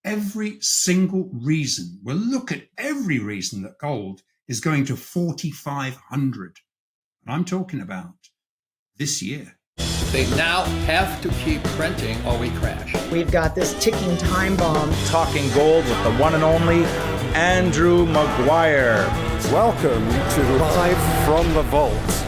every single reason, we'll look at every reason that gold is going to 4,500. And I'm talking about this year. They now have to keep printing or we crash. We've got this ticking time bomb. Talking gold with the one and only Andrew Maguire. Welcome to Live from the Vault.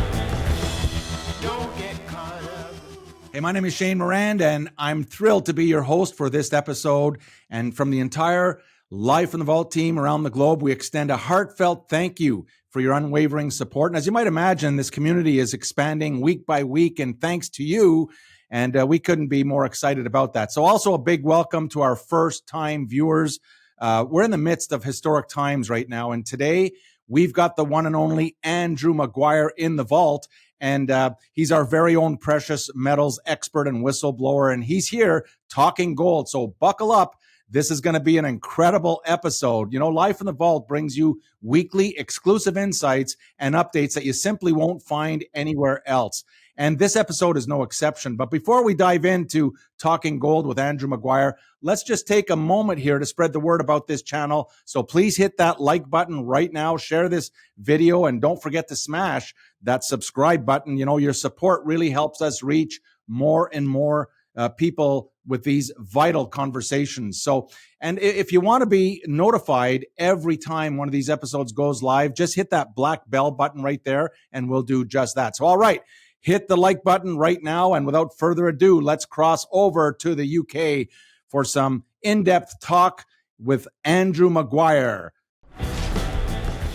Hey, my name is Shane Morand, and I'm thrilled to be your host for this episode. And from the entire Live from the Vault team around the globe, we extend a heartfelt thank you for your unwavering support. And as you might imagine, this community is expanding week by week, and thanks to you. And we couldn't be more excited about that. So also a big welcome to our first-time viewers. We're in the midst of historic times right now, and today we've got the one and only Andrew Maguire in the vault, and he's our very own precious metals expert and whistleblower, and he's here talking gold. So buckle up. This is going to be an incredible episode. You know, Live from the Vault brings you weekly exclusive insights and updates that you simply won't find anywhere else. And this episode is no exception. But before we dive into Talking Gold with Andrew Maguire, let's just take a moment here to spread the word about this channel. So please hit that like button right now, share this video, and don't forget to smash that subscribe button. You know, your support really helps us reach more and more people with these vital conversations. So, and if you want to be notified every time one of these episodes goes live, just hit that black bell button right there and we'll do just that. So, all right, hit the like button right now. And without further ado, let's cross over to the UK for some in-depth talk with Andrew Maguire.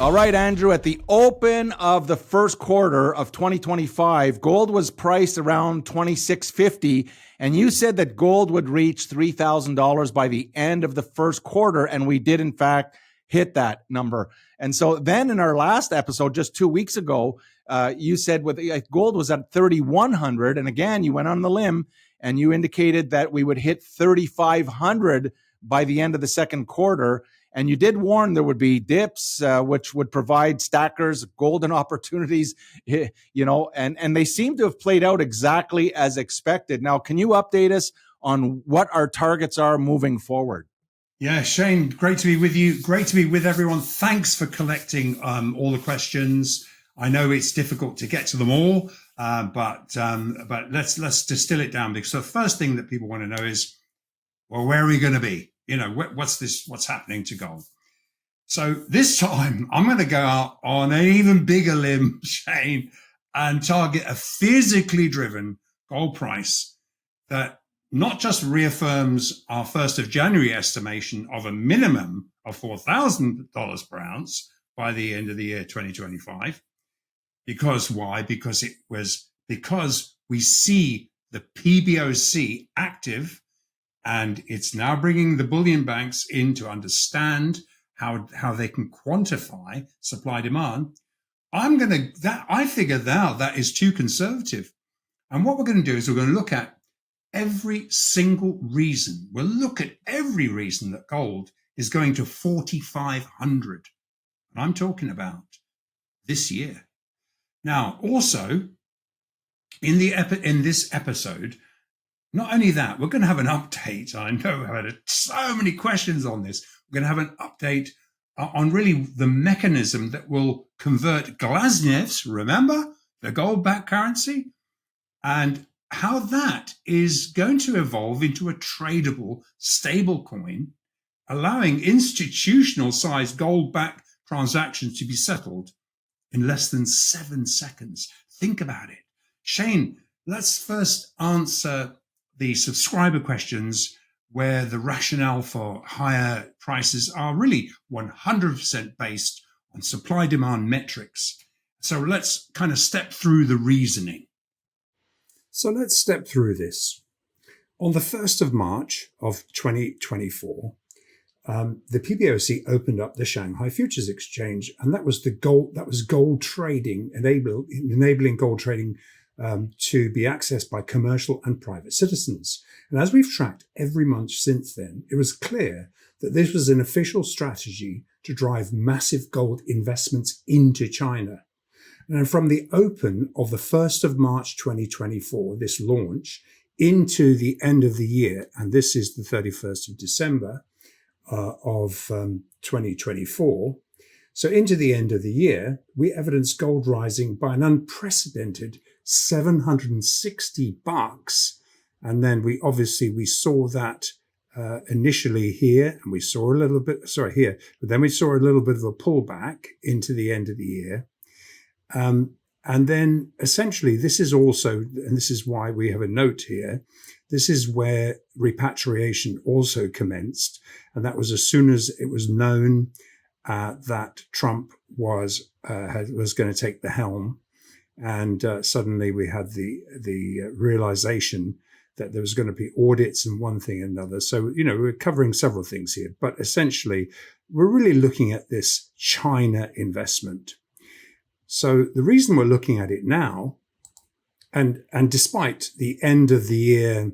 All right, Andrew, at the open of the first quarter of 2025, gold was priced around $2,650, and you said that gold would reach $3,000 by the end of the first quarter, and we did, in fact, hit that number. And so then in our last episode, just 2 weeks ago, you said with gold was at 3,100, and again, you went on the limb, and you indicated that we would hit 3,500 by the end of the second quarter. And you did warn there would be dips, which would provide stackers golden opportunities, you know, and they seem to have played out exactly as expected. Now, can you update us on what our targets are moving forward? Yeah, Shane, great to be with you. Great to be with everyone. Thanks for collecting all the questions. I know it's difficult to get to them all, but let's distill it down, because the first thing that people want to know is, well, where are we going to be? You know, what's happening to gold? So this time I'm going to go out on an even bigger limb, Shane, and target a physically driven gold price that not just reaffirms our 1st of January estimation of a minimum of $4,000 per ounce by the end of the year 2025. Because why? Because we see the PBOC active, and it's now bringing the bullion banks in to understand how they can quantify supply demand. I figure now that is too conservative. And what we're going to do is we're going to look at every single reason. We'll look at every reason that gold is going to 4,500. And I'm talking about this year. Now, also in this episode, not only that, we're going to have an update. I know I've had so many questions on this. We're going to have an update on really the mechanism that will convert Glasnevs, remember, the gold-backed currency, and how that is going to evolve into a tradable stablecoin, allowing institutional-sized gold-backed transactions to be settled in less than 7 seconds. Think about it. Shane, let's first answer the subscriber questions, where the rationale for higher prices are really 100% based on supply demand metrics. So let's kind of step through the reasoning. So let's step through this. On the 1st of March of 2024, the PBOC opened up the Shanghai Futures Exchange, and that was gold trading, enabling gold trading to be accessed by commercial and private citizens. And as we've tracked every month since then, it was clear that this was an official strategy to drive massive gold investments into China. And from the open of the 1st of March 2024, this launch, into the end of the year, and this is the 31st of December, of 2024. So into the end of the year, we evidenced gold rising by an unprecedented $760. And then we saw that initially here, and we saw a little bit, here, but then we saw a little bit of a pullback into the end of the year. And then essentially this is also, and this is why we have a note here, this is where repatriation also commenced. And that was as soon as it was known that Trump was going to take the helm. And suddenly we had the realization that there was going to be audits and one thing and another. So, we're covering several things here, but essentially we're really looking at this China investment. So the reason we're looking at it now, and despite the end of the year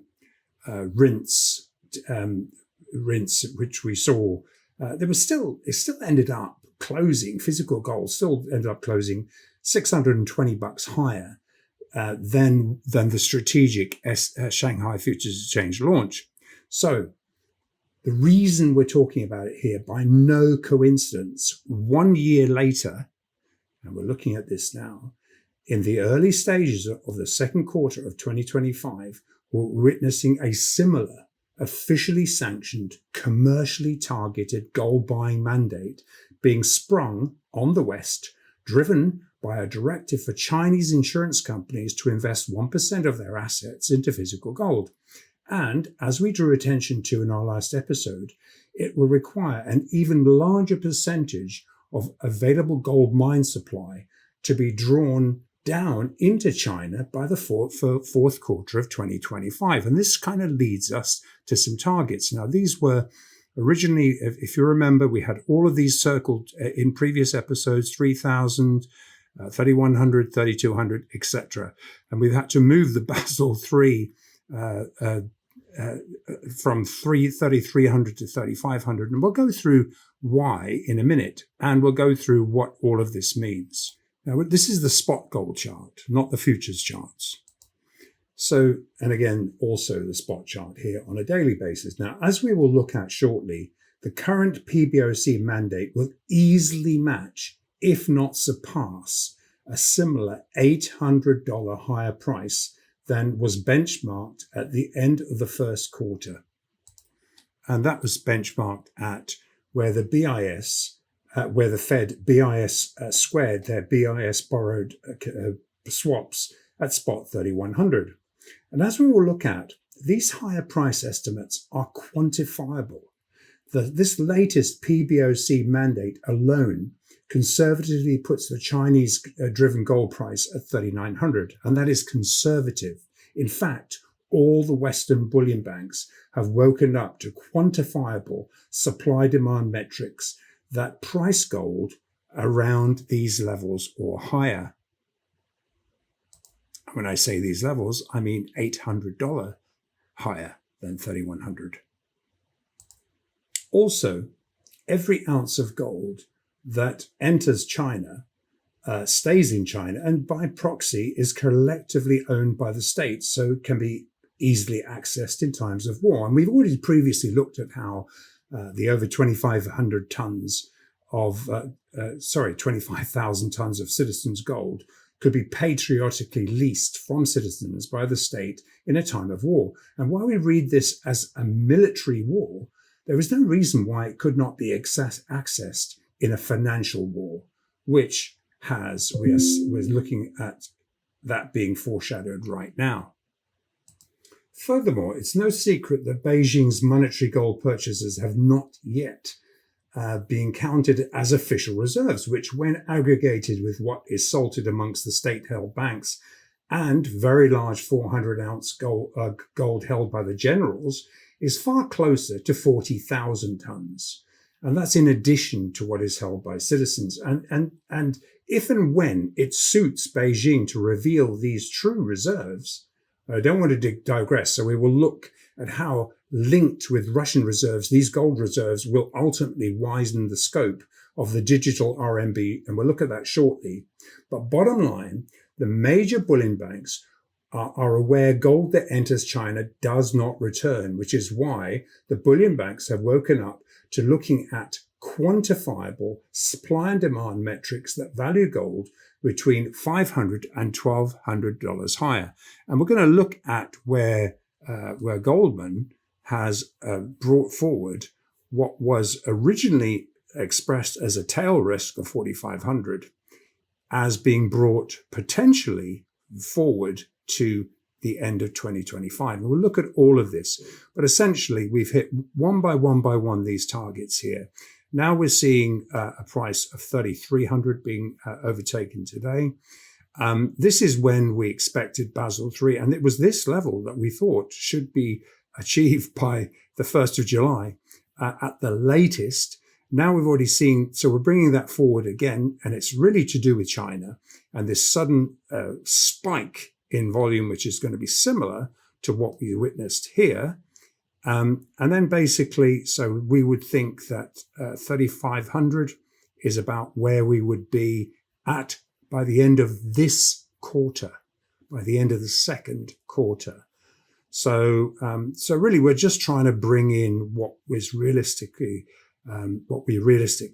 rinse, which we saw, it still ended up closing, physical gold still ended up closing $620 higher than the strategic Shanghai Futures Exchange launch. So the reason we're talking about it here, by no coincidence, 1 year later, and we're looking at this now, in the early stages of the second quarter of 2025, we're witnessing a similar officially sanctioned, commercially targeted gold buying mandate being sprung on the West, driven by a directive for Chinese insurance companies to invest 1% of their assets into physical gold. And as we drew attention to in our last episode, it will require an even larger percentage of available gold mine supply to be drawn down into China by the fourth quarter of 2025. And this kind of leads us to some targets. Now, these were originally, if you remember, we had all of these circled in previous episodes, 3,000, 3,100, 3,200, etc. And we've had to move the Basel III from 3,300 to 3,500. And we'll go through why in a minute, and we'll go through what all of this means. Now, this is the spot gold chart, not the futures charts. So, and again, also the spot chart here on a daily basis. Now, as we will look at shortly, the current PBOC mandate will easily match, if not surpass, a similar $800 higher price than was benchmarked at the end of the first quarter. And that was benchmarked at where the BIS, where the Fed BIS squared their BIS borrowed swaps at spot 3,100. And as we will look at, these higher price estimates are quantifiable. This latest PBOC mandate alone conservatively puts the Chinese-driven gold price at 3,900, and that is conservative. In fact, all the Western bullion banks have woken up to quantifiable supply-demand metrics that price gold around these levels or higher. When I say these levels, I mean $800 higher than 3,100. Also, every ounce of gold that enters China stays in China, and by proxy is collectively owned by the state, so can be easily accessed in times of war. And we've already previously looked at how the over 2,500 tons of, 25,000 tons of citizens' gold could be patriotically leased from citizens by the state in a time of war. And while we read this as a military war, there is no reason why it could not be accessed in a financial war, which we're looking at that being foreshadowed right now. Furthermore, it's no secret that Beijing's monetary gold purchases have not yet been counted as official reserves, which when aggregated with what is salted amongst the state-held banks and very large 400-ounce gold held by the generals, is far closer to 40,000 tons. And that's in addition to what is held by citizens. And if and when it suits Beijing to reveal these true reserves, I don't want to digress, so we will look at how linked with Russian reserves, these gold reserves will ultimately widen the scope of the digital RMB, and we'll look at that shortly. But bottom line, the major bullion banks are aware gold that enters China does not return, which is why the bullion banks have woken up to looking at quantifiable supply and demand metrics that value gold between $500 and $1,200 higher. And we're going to look at where Goldman has brought forward what was originally expressed as a tail risk of 4,500 as being brought potentially forward to the end of 2025. And we'll look at all of this. But essentially, we've hit one by one these targets here. Now we're seeing a price of 3,300 being overtaken today. This is when we expected Basel III, and it was this level that we thought should be achieved by the 1st of July at the latest. Now we've already seen, so we're bringing that forward again, and it's really to do with China and this sudden spike in volume, which is going to be similar to what we witnessed here. And then basically, so we would think that 3,500 is about where we would be at by the end of this quarter, by the end of the second quarter. So really, we're just trying to bring in what we realistically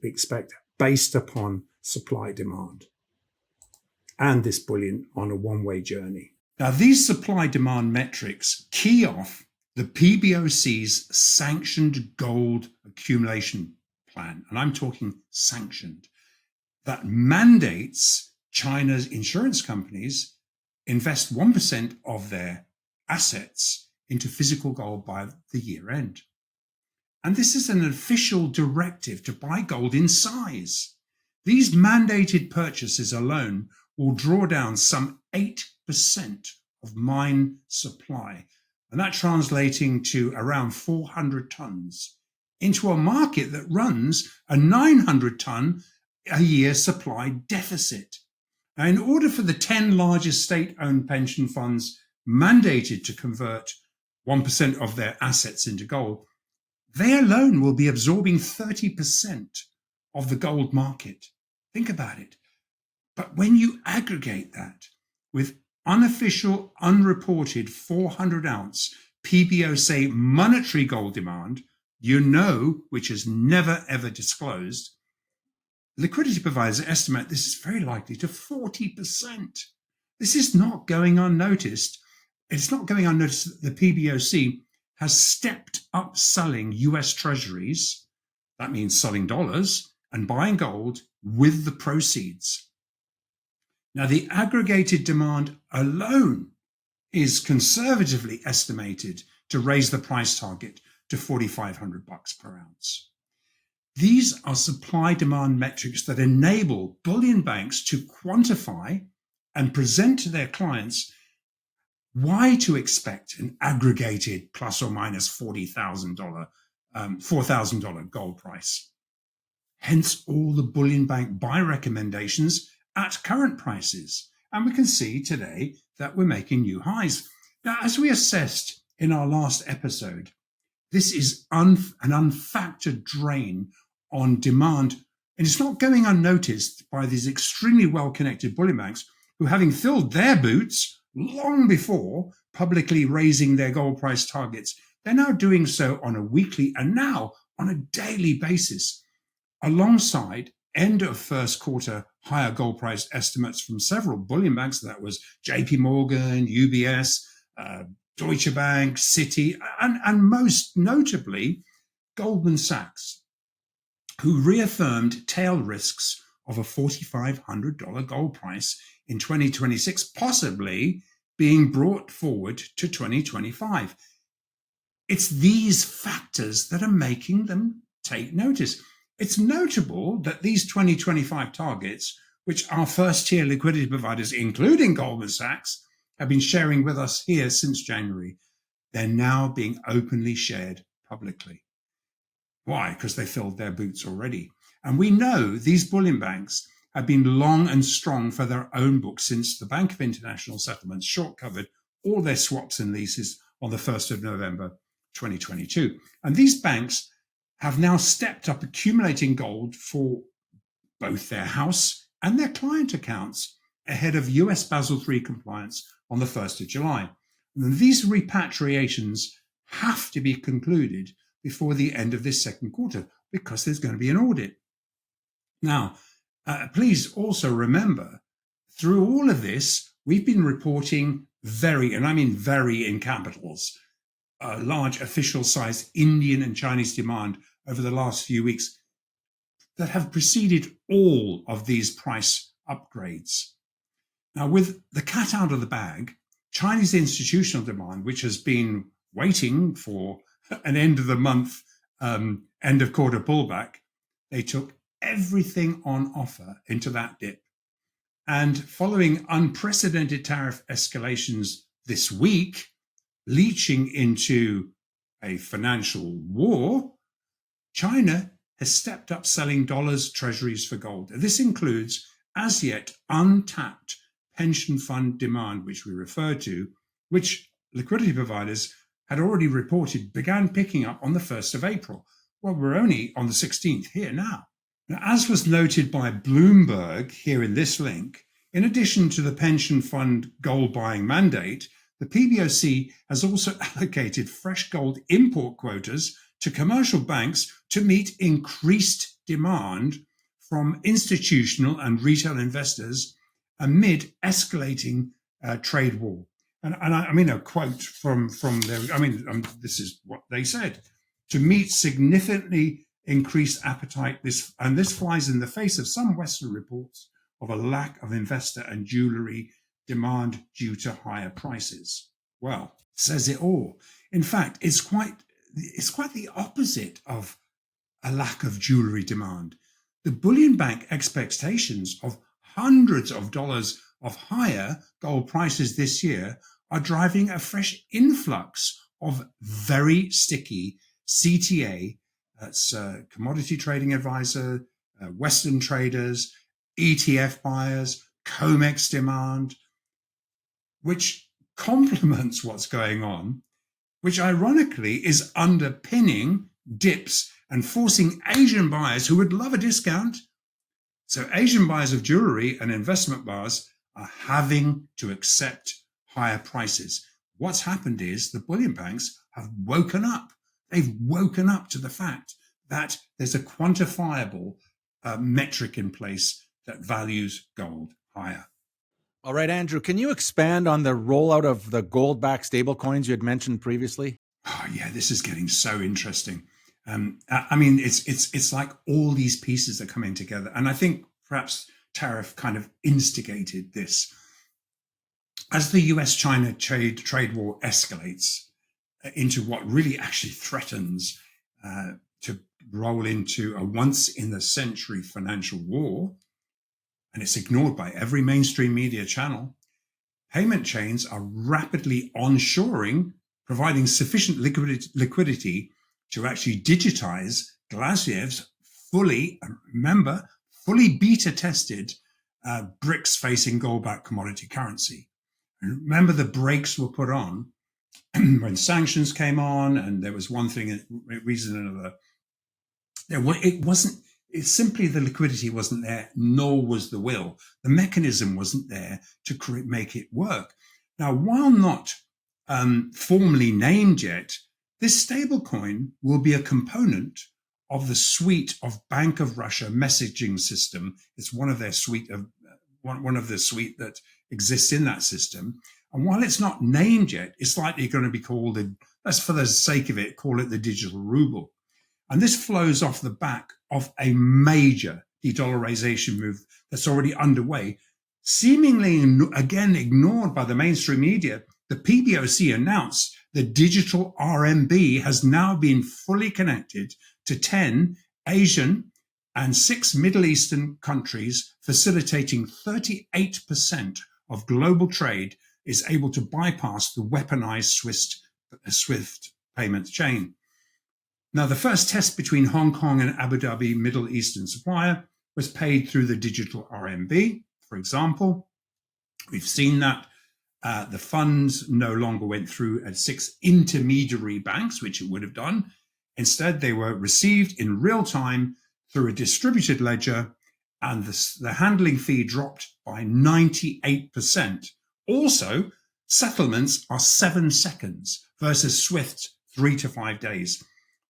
expect based upon supply demand and this bullion on a one-way journey. Now, these supply demand metrics key off the PBOC's sanctioned gold accumulation plan, and I'm talking sanctioned, that mandates China's insurance companies invest 1% of their assets into physical gold by the year end. And this is an official directive to buy gold in size. These mandated purchases alone will draw down some 8% of mine supply, and that translating to around 400 tons into a market that runs a 900 ton a year supply deficit. Now, in order for the 10 largest state-owned pension funds mandated to convert 1% of their assets into gold, they alone will be absorbing 30% of the gold market. Think about it. But when you aggregate that with unofficial, unreported 400-ounce PBOC monetary gold demand, which is never ever disclosed, liquidity providers estimate this is very likely to 40%. This is not going unnoticed. It's not going unnoticed that the PBOC has stepped up selling US treasuries, that means selling dollars, and buying gold with the proceeds. Now, the aggregated demand alone is conservatively estimated to raise the price target to $4,500 per ounce. These are supply-demand metrics that enable bullion banks to quantify and present to their clients why to expect an aggregated plus or minus $4,000 gold price. Hence all the bullion bank buy recommendations at current prices. And we can see today that we're making new highs. Now, as we assessed in our last episode, this is an unfactored drain on demand. And it's not going unnoticed by these extremely well-connected bullion banks who, having filled their boots long before publicly raising their gold price targets, they're now doing so on a weekly and now on a daily basis, alongside end of first quarter higher gold price estimates from several bullion banks. That was JP Morgan, UBS, Deutsche Bank, Citi, and most notably Goldman Sachs, who reaffirmed tail risks of a $4,500 gold price in 2026, possibly being brought forward to 2025. It's these factors that are making them take notice. It's notable that these 2025 targets, which our first-tier liquidity providers, including Goldman Sachs, have been sharing with us here since January, they're now being openly shared publicly. Why? Because they filled their boots already. And we know these bullion banks have been long and strong for their own books since the Bank of International Settlements short-covered all their swaps and leases on the 1st of November 2022. And these banks have now stepped up accumulating gold for both their house and their client accounts ahead of US Basel III compliance on the 1st of July. And these repatriations have to be concluded before the end of this second quarter, because there's going to be an audit. Now, please also remember, through all of this, we've been reporting very, and I mean very in capitals, large official-sized Indian and Chinese demand over the last few weeks that have preceded all of these price upgrades. Now, with the cat out of the bag, Chinese institutional demand, which has been waiting for an end of the month, end of quarter pullback, they took everything on offer into that dip. And following unprecedented tariff escalations this week, leaching into a financial war, China has stepped up selling dollars, treasuries for gold. This includes as yet untapped pension fund demand, which we referred to, which liquidity providers had already reported began picking up on the 1st of April. Well, we're only on the 16th here now. Now, as was noted by Bloomberg here in this link, in addition to the pension fund gold buying mandate, the PBOC has also allocated fresh gold import quotas to commercial banks to meet increased demand from institutional and retail investors amid escalating trade war. And I mean, a quote from their, this is what they said: to meet significantly increased appetite, this flies in the face of some Western reports of a lack of investor and jewelry demand due to higher prices. Well, says it all. In fact, it's quite the opposite of a lack of jewelry demand. The bullion bank expectations of hundreds of dollars of higher gold prices this year are driving a fresh influx of very sticky CTA, that's commodity trading advisor, Western traders, ETF buyers, COMEX demand, which complements what's going on, which ironically is underpinning dips and forcing Asian buyers who would love a discount. So Asian buyers of jewelry and investment bars are having to accept higher prices. What's happened is the bullion banks have woken up. They've woken up to the fact that there's a quantifiable metric in place that values gold higher. All right, Andrew, can you expand on the rollout of the gold-backed stablecoins you had mentioned previously? Oh, yeah, this is getting so interesting. It's like all these pieces are coming together. And I think perhaps tariff kind of instigated this. As the US-China trade war escalates into what really actually threatens to roll into a once-in-the-century financial war, and it's ignored by every mainstream media channel, payment chains are rapidly onshoring, providing sufficient liquidity to actually digitize Glazier's fully beta-tested BRICS-facing gold-backed commodity currency. And remember, the brakes were put on when sanctions came on, and there was one thing, reason another. It's simply the liquidity wasn't there, nor was the will. The mechanism wasn't there to make it work. Now, while not formally named yet, this stablecoin will be a component of the suite of Bank of Russia messaging system. It's one of their suite that exists in that system. And while it's not named yet, it's likely going to be called, let's for the sake of it, call it the digital ruble. And this flows off the back of a major de-dollarisation move that's already underway, seemingly again ignored by the mainstream media. The PBOC announced the digital RMB has now been fully connected to 10 Asian and 6 Middle Eastern countries, facilitating 38% of global trade is able to bypass the weaponized SWIFT payment chain. Now, the first test between Hong Kong and Abu Dhabi Middle Eastern supplier was paid through the digital RMB, for example. We've seen that the funds no longer went through 6 intermediary banks, which it would have done. Instead, they were received in real time through a distributed ledger, and the handling fee dropped by 98%. Also, settlements are 7 seconds versus SWIFT's 3 to 5 days.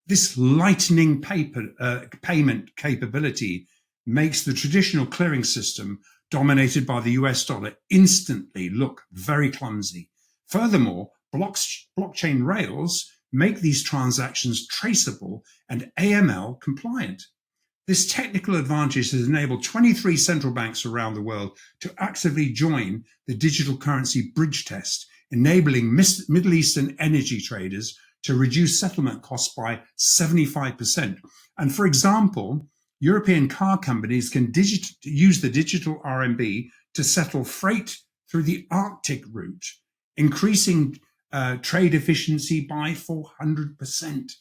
This lightning payment capability makes the traditional clearing system dominated by the US dollar instantly look very clumsy. Furthermore, blockchain rails make these transactions traceable and AML compliant. This technical advantage has enabled 23 central banks around the world to actively join the digital currency bridge test, enabling Middle Eastern energy traders to reduce settlement costs by 75%. And for example, European car companies can use the digital RMB to settle freight through the Arctic route, increasing trade efficiency by 400%.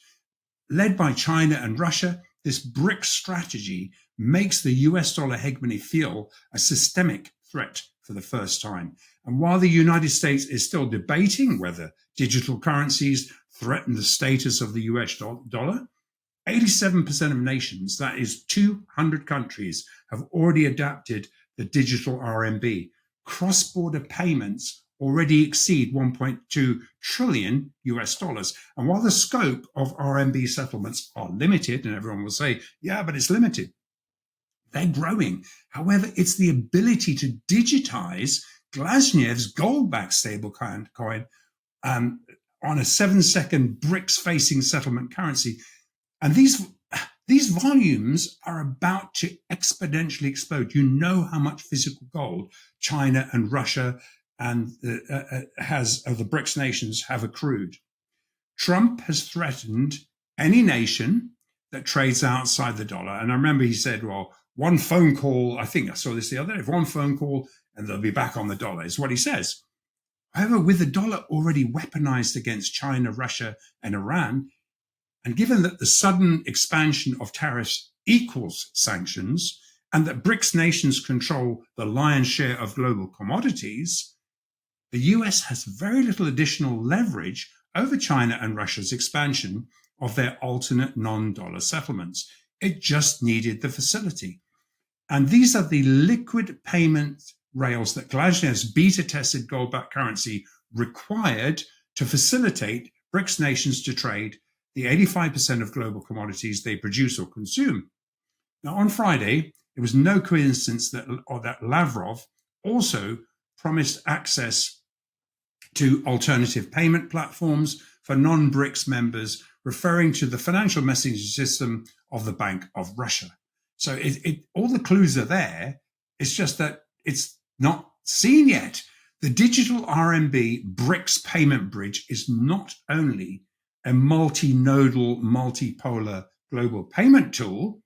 Led by China and Russia, this BRICS strategy makes the US dollar hegemony feel a systemic threat for the first time. And while the United States is still debating whether digital currencies threaten the status of the US dollar, 87% of nations, that is 200 countries, have already adapted the digital RMB. Cross-border payments already exceed 1.2 trillion US dollars. And while the scope of RMB settlements are limited, and everyone will say, yeah, but it's limited, they're growing. However, it's the ability to digitize Glasniev's gold-backed stablecoin on a 7-second BRICS-facing settlement currency. And these volumes are about to exponentially explode. You know how much physical gold China and Russia and the BRICS nations have accrued. Trump has threatened any nation that trades outside the dollar. And I remember he said, well, one phone call, I think I saw this the other day, one phone call and they'll be back on the dollar, is what he says. However, with the dollar already weaponized against China, Russia, and Iran, and given that the sudden expansion of tariffs equals sanctions, and that BRICS nations control the lion's share of global commodities, the US has very little additional leverage over China and Russia's expansion of their alternate non-dollar settlements. It just needed the facility. And these are the liquid payment rails that Glasniev's beta-tested gold-backed currency required to facilitate BRICS nations to trade the 85% of global commodities they produce or consume. Now, on Friday, it was no coincidence that Lavrov also promised access to alternative payment platforms for non-BRICS members, referring to the financial messaging system of the Bank of Russia. So all the clues are there. It's just that it's not seen yet. The digital RMB BRICS payment bridge is not only a multi-nodal, multipolar global payment tool,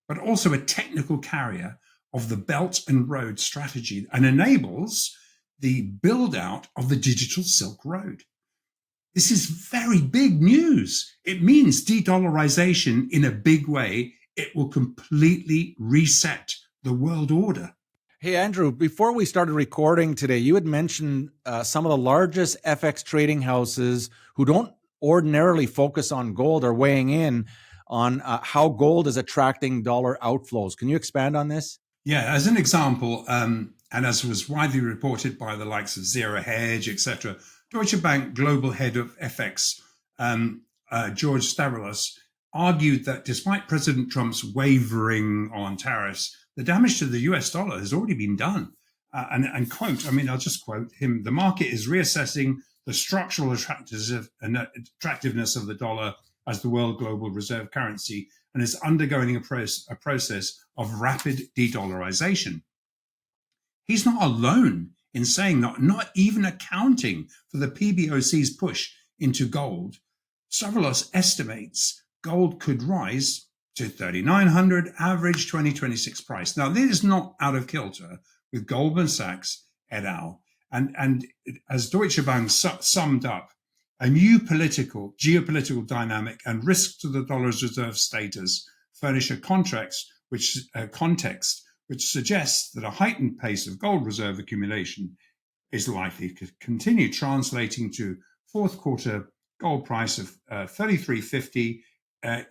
but also a technical carrier of the Belt and Road strategy and enables the build out of the digital Silk Road. This is very big news. It means de-dollarization in a big way. It will completely reset the world order. Hey, Andrew, before we started recording today, you had mentioned some of the largest FX trading houses who don't ordinarily focus on gold are weighing in on how gold is attracting dollar outflows. Can you expand on this? Yeah, as an example, and as was widely reported by the likes of Zero Hedge, etc., Deutsche Bank global head of FX, George Stavros, argued that despite President Trump's wavering on tariffs, the damage to the US dollar has already been done. And quote, I mean, I'll just quote him, the market is reassessing the structural attractiveness of the dollar as the world global reserve currency and is undergoing a process of rapid de-dollarization. He's not alone in saying not even accounting for the PBOC's push into gold. Stavros estimates gold could rise to 3,900 average 2026 price. Now, this is not out of kilter with Goldman Sachs et al. And as Deutsche Bank summed up, a new geopolitical dynamic and risk to the dollar's reserve status furnish a context which suggests that a heightened pace of gold reserve accumulation is likely to continue, translating to fourth quarter gold price of 33.50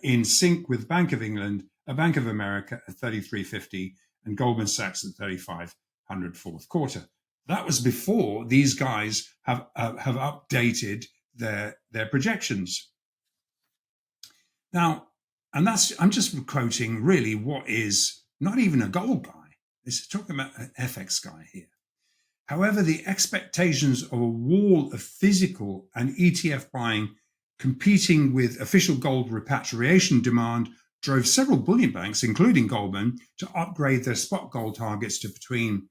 in sync with Bank of England, Bank of America at 33.50, and Goldman Sachs at 3,500 fourth quarter. That was before these guys have updated their projections. Now, and I'm just quoting really what is not even a gold guy. This is talking about an FX guy here. However, the expectations of a wall of physical and ETF buying competing with official gold repatriation demand drove several bullion banks, including Goldman, to upgrade their spot gold targets to between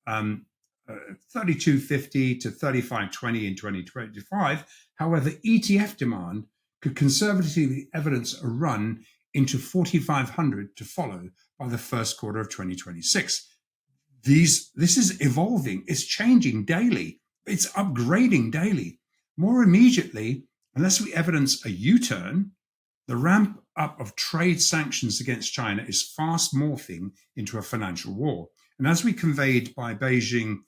32.50 to 35.20 in 2025. However, ETF demand could conservatively evidence a run into 4,500 to follow by the first quarter of 2026. This is evolving. It's changing daily. It's upgrading daily. More immediately, unless we evidence a U-turn, the ramp up of trade sanctions against China is fast morphing into a financial war. And as was conveyed by Beijing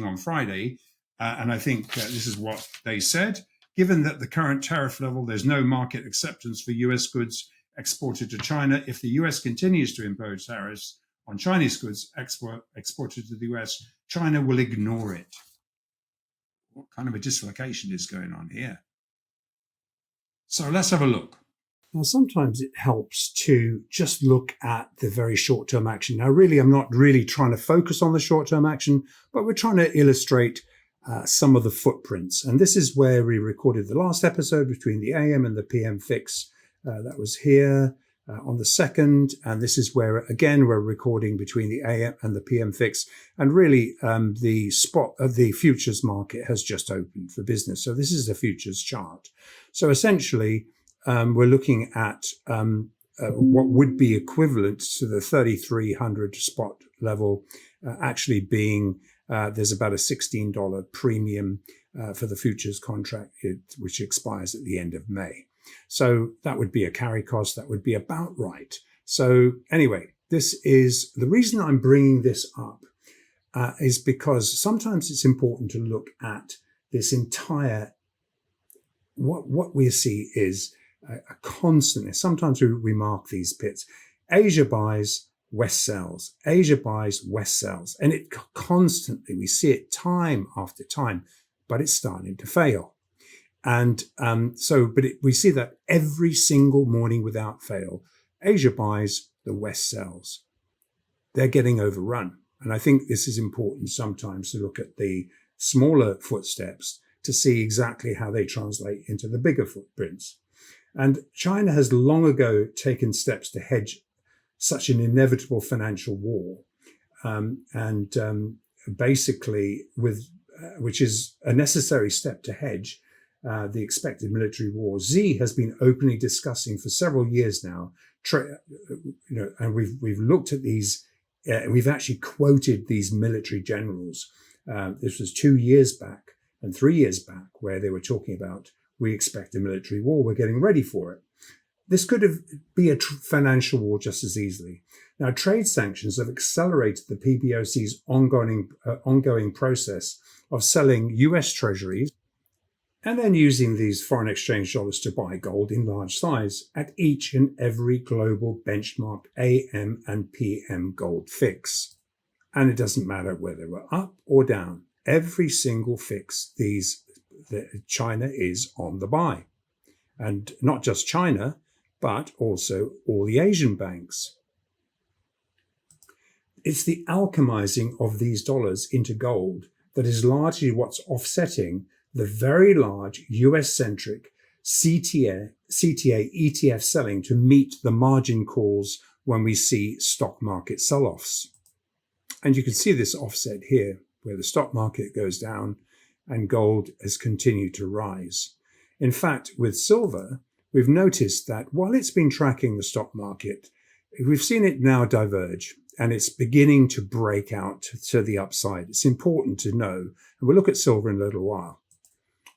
on Friday, and I think this is what they said, given that the current tariff level, there's no market acceptance for US goods exported to China. If the US continues to impose tariffs on Chinese goods exported to the US, China will ignore it. What kind of a dislocation is going on here? So let's have a look. Now, sometimes it helps to just look at the very short-term action. Now, really, I'm not really trying to focus on the short-term action, but we're trying to illustrate some of the footprints. And this is where we recorded the last episode between the AM and the PM fix. That was here on the 2nd. And this is where, again, we're recording between the AM and the PM fix. And really, the spot of the futures market has just opened for business. So this is a futures chart. So essentially, we're looking at what would be equivalent to the 3,300 spot level, actually being there's about a $16 premium for the futures contract, which expires at the end of May. So that would be a carry cost. That would be about right. So anyway, this is the reason I'm bringing this up is because sometimes it's important to look at this entire, what we see is a constant. Sometimes we mark these pits. Asia buys, West sells. Asia buys, West sells. And it constantly, we see it time after time, but it's starting to fail. And we see that every single morning without fail. Asia buys, the West sells. They're getting overrun. And I think this is important sometimes to look at the smaller footsteps to see exactly how they translate into the bigger footprints. And China has long ago taken steps to hedge such an inevitable financial war. Basically, which is a necessary step to hedge the expected military war. Xi has been openly discussing for several years now, and we've looked at these, we've actually quoted these military generals. This was 2 years back and 3 years back, where they were talking about, we expect a military war, we're getting ready for it. This could be a financial war just as easily. Now, trade sanctions have accelerated the PBOC's ongoing process of selling US treasuries and then using these foreign exchange dollars to buy gold in large size at each and every global benchmarked AM and PM gold fix. And it doesn't matter whether we're up or down. Every single fix, China is on the buy. And not just China, but also all the Asian banks. It's the alchemizing of these dollars into gold that is largely what's offsetting the very large US-centric CTA ETF selling to meet the margin calls when we see stock market sell-offs. And you can see this offset here, where the stock market goes down and gold has continued to rise. In fact, with silver, we've noticed that while it's been tracking the stock market, we've seen it now diverge and it's beginning to break out to the upside. It's important to know, and we'll look at silver in a little while.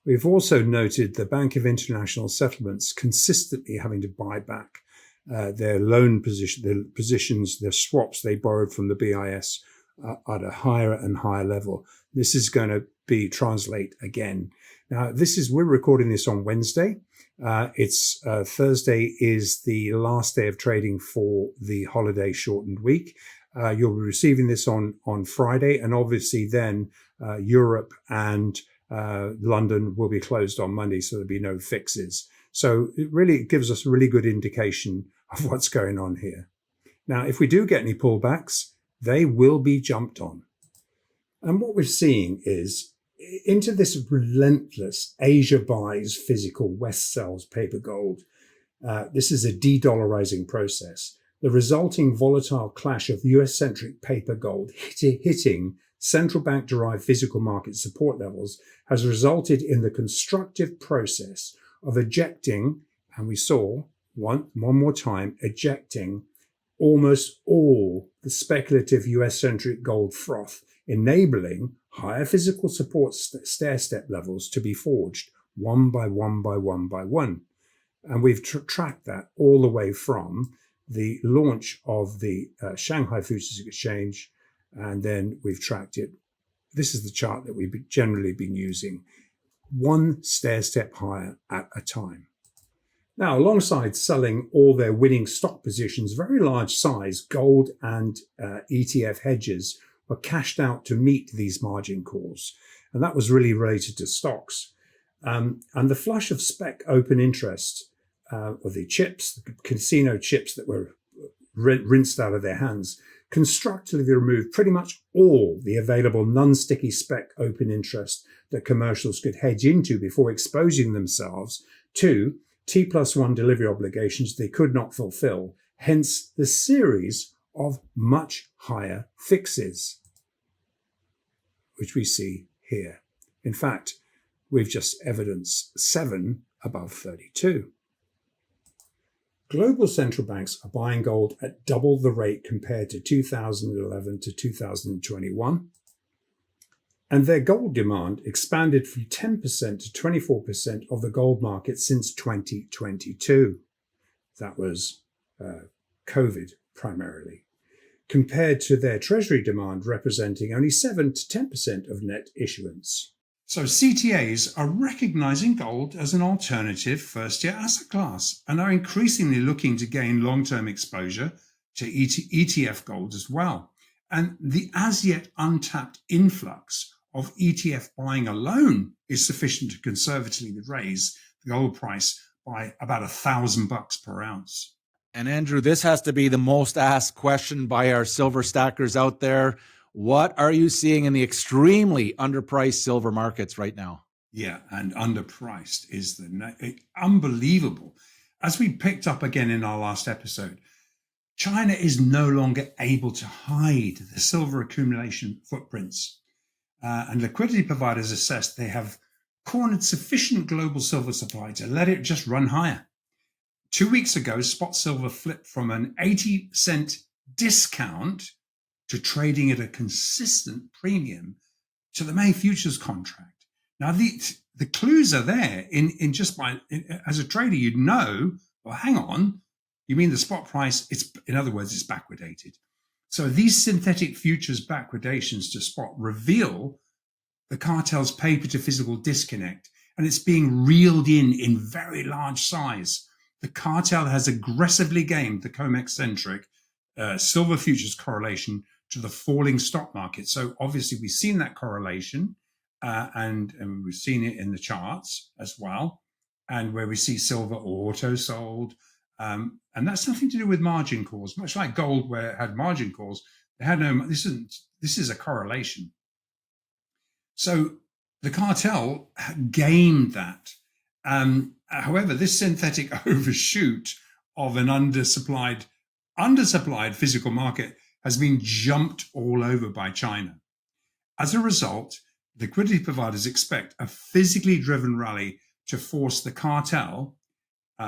We've also noted the Bank of International Settlements consistently having to buy back their loan positions, their swaps they borrowed from the BIS at a higher and higher level. This is going to translate again. Now, we're recording this on Wednesday. It's Thursday is the last day of trading for the holiday shortened week. You'll be receiving this on Friday, and obviously then Europe and London will be closed on Monday, so there'll be no fixes. So it really gives us a really good indication of what's going on here. Now, if we do get any pullbacks, they will be jumped on. And what we're seeing is into this relentless Asia buys physical, West sells paper gold. This is a de-dollarizing process. The resulting volatile clash of US-centric paper gold hitting central bank-derived physical market support levels has resulted in the constructive process of ejecting, and we saw one more time, ejecting almost all the speculative US-centric gold froth, enabling higher physical support stair-step levels to be forged one by one by one by one. And we've tracked that all the way from the launch of the Shanghai Futures Exchange, and then we've tracked it. This is the chart that we've generally been using, one stair-step higher at a time. Now, alongside selling all their winning stock positions, very large size gold and ETF hedges were cashed out to meet these margin calls. And that was really related to stocks. And the flush of spec open interest of the chips, the casino chips that were rinsed out of their hands, constructively removed pretty much all the available non-sticky spec open interest that commercials could hedge into before exposing themselves to T+1 delivery obligations they could not fulfill, hence the series of much higher fixes, which we see here. In fact, we've just evidenced 7 above 32. Global central banks are buying gold at double the rate compared to 2011 to 2021. And their gold demand expanded from 10% to 24% of the gold market since 2022. That was COVID primarily, compared to their treasury demand representing only 7 to 10% of net issuance. So CTAs are recognizing gold as an alternative first-year asset class and are increasingly looking to gain long-term exposure to ETF gold as well. And the as yet untapped influx of ETF buying alone is sufficient to conservatively raise the gold price by about $1,000 per ounce. And Andrew, this has to be the most asked question by our silver stackers out there. What are you seeing in the extremely underpriced silver markets right now? Yeah, and underpriced is unbelievable. As we picked up again in our last episode, China is no longer able to hide the silver accumulation footprints. And liquidity providers assess they have cornered sufficient global silver supply to let it just run higher. 2 weeks ago, spot silver flipped from an 80-cent discount to trading at a consistent premium to the May futures contract. Now, the clues are there in just by, as a trader, you'd know, well, hang on, you mean the spot price, in other words, it's backwardated. So these synthetic futures backwardations to spot reveal the cartel's paper to physical disconnect, and it's being reeled in very large size. The cartel has aggressively gamed the COMEX-centric silver futures correlation to the falling stock market. So obviously we've seen that correlation and we've seen it in the charts as well, and where we see silver auto sold. And that's nothing to do with margin calls, much like gold where it had margin calls. They had no, this is a correlation. So the cartel gamed that. However, this synthetic overshoot of an undersupplied physical market has been jumped all over by China. As a result, liquidity providers expect a physically driven rally to force the cartel,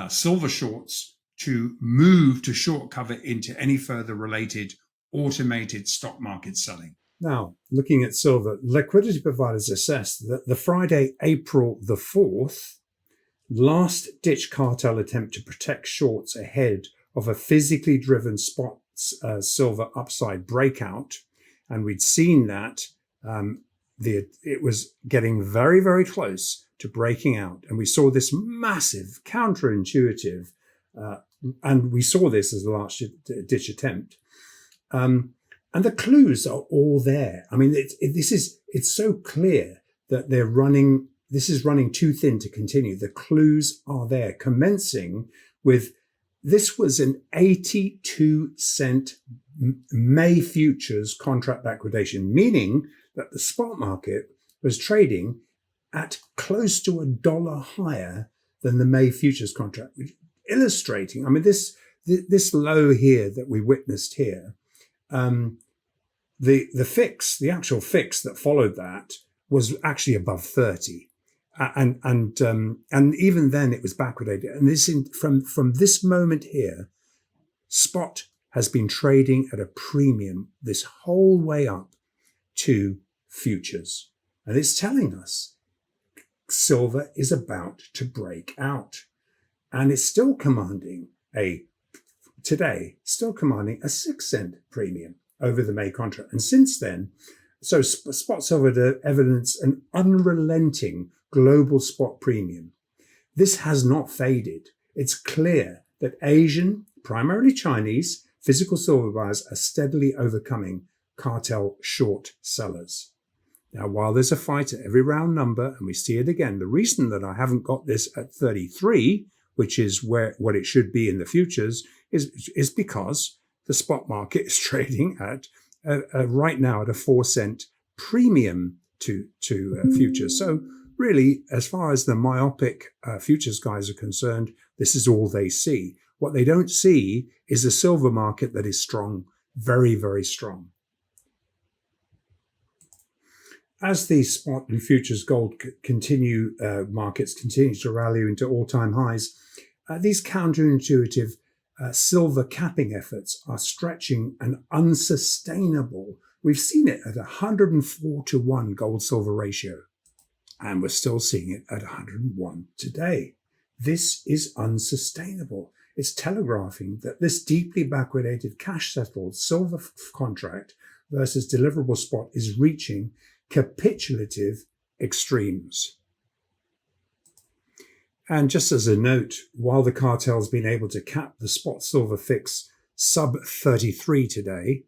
silver shorts, to move to short cover into any further related automated stock market selling. Now, looking at silver, liquidity providers assess that the Friday, April the 4th, last-ditch cartel attempt to protect shorts ahead of a physically driven spot silver upside breakout, and we'd seen that it was getting very, very close to breaking out, and we saw this massive counterintuitive, and we saw this as a last-ditch attempt, and the clues are all there. I mean, it's so clear that they're running this is running too thin to continue. The clues are there, commencing with this was an 82-cent May futures contract backwardation, meaning that the spot market was trading at close to $1 higher than the May futures contract, illustrating, I mean, this low here that we witnessed here, the actual fix that followed that was actually above 30. And even then it was backwardated. And from this moment here, spot has been trading at a premium this whole way up to futures. And it's telling us silver is about to break out. And it's still commanding today, still commanding a 6-cent premium over the May contract. And since then, so spot silver evidence an unrelenting global spot premium. This has not faded. It's clear that Asian, primarily Chinese, physical silver buyers are steadily overcoming cartel short sellers. Now, while there's a fight at every round number, and we see it again, the reason that I haven't got this at 33, which is what it should be in the futures, is because the spot market is trading at right now at a 4-cent premium to futures. So really, as far as the myopic futures guys are concerned, this is all they see. What they don't see is a silver market that is strong, very, very strong. As the spot and futures gold markets continue to rally into all-time highs, these counterintuitive silver capping efforts are stretching an unsustainable. We've seen it at 104-1 gold-silver ratio, and we're still seeing it at 101 today. This is unsustainable. It's telegraphing that this deeply backwardated cash-settled silver contract versus deliverable spot is reaching capitulative extremes. And just as a note, while the cartel's been able to cap the spot silver fix sub 33 today,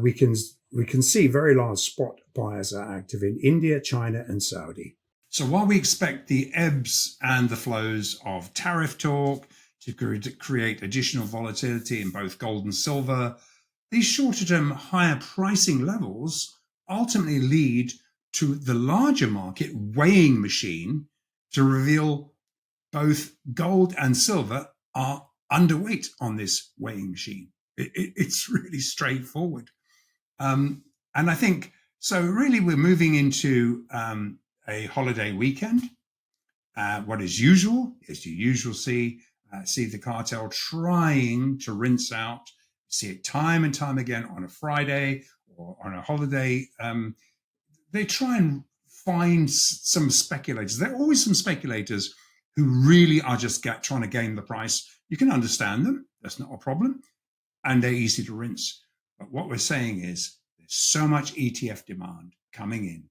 we can see very large spot buyers are active in India, China, and Saudi. So while we expect the ebbs and the flows of tariff talk to create additional volatility in both gold and silver, these shorter-term higher pricing levels ultimately lead to the larger market weighing machine to reveal both gold and silver are underweight on this weighing machine. It's really straightforward. And I think, so really we're moving into a holiday weekend. What is usual is you usually see the cartel trying to rinse out, see it time and time again on a Friday or on a holiday. They try and find some speculators. There are always some speculators who really are just trying to game the price. You can understand them. That's not a problem. And they're easy to rinse. But what we're saying is there's so much ETF demand coming in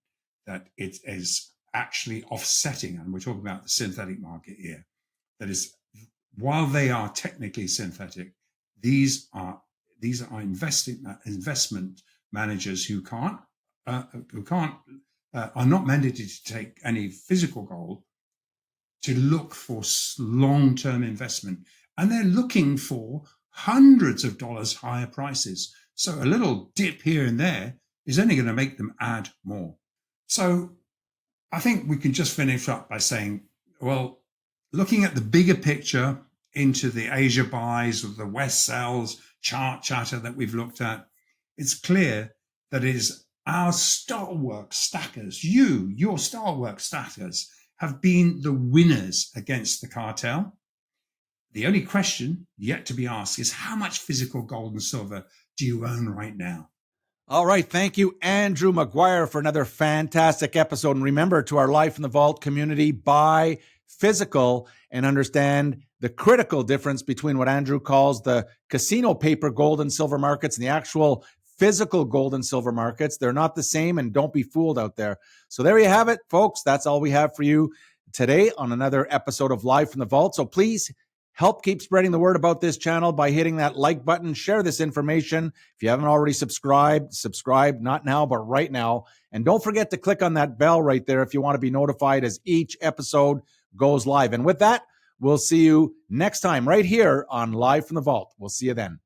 that it is actually offsetting, and we're talking about the synthetic market here, that is, while they are technically synthetic, these are investment managers who are not mandated to take any physical gold to look for long-term investment, and they're looking for hundreds of dollars higher prices. So a little dip here and there is only going to make them add more. So I think we can just finish up by saying, well, looking at the bigger picture into the Asia buys or the West sells chatter that we've looked at, it's clear that it is our stalwart stackers, your stalwart stackers, have been the winners against the cartel. The only question yet to be asked is how much physical gold and silver do you own right now? All right. Thank you, Andrew Maguire, for another fantastic episode. And remember, to our Life in the Vault community, buy physical and understand the critical difference between what Andrew calls the casino paper gold and silver markets and the actual physical gold and silver markets. They're not the same, and don't be fooled out there. So there you have it, folks. That's all we have for you today on another episode of Live from the Vault. So please Help keep spreading the word about this channel by hitting that like button. Share this information. If you haven't already subscribed, subscribe, not now, but right now. And don't forget to click on that bell right there if you want to be notified as each episode goes live. And with that, we'll see you next time right here on Live from the Vault. We'll see you then.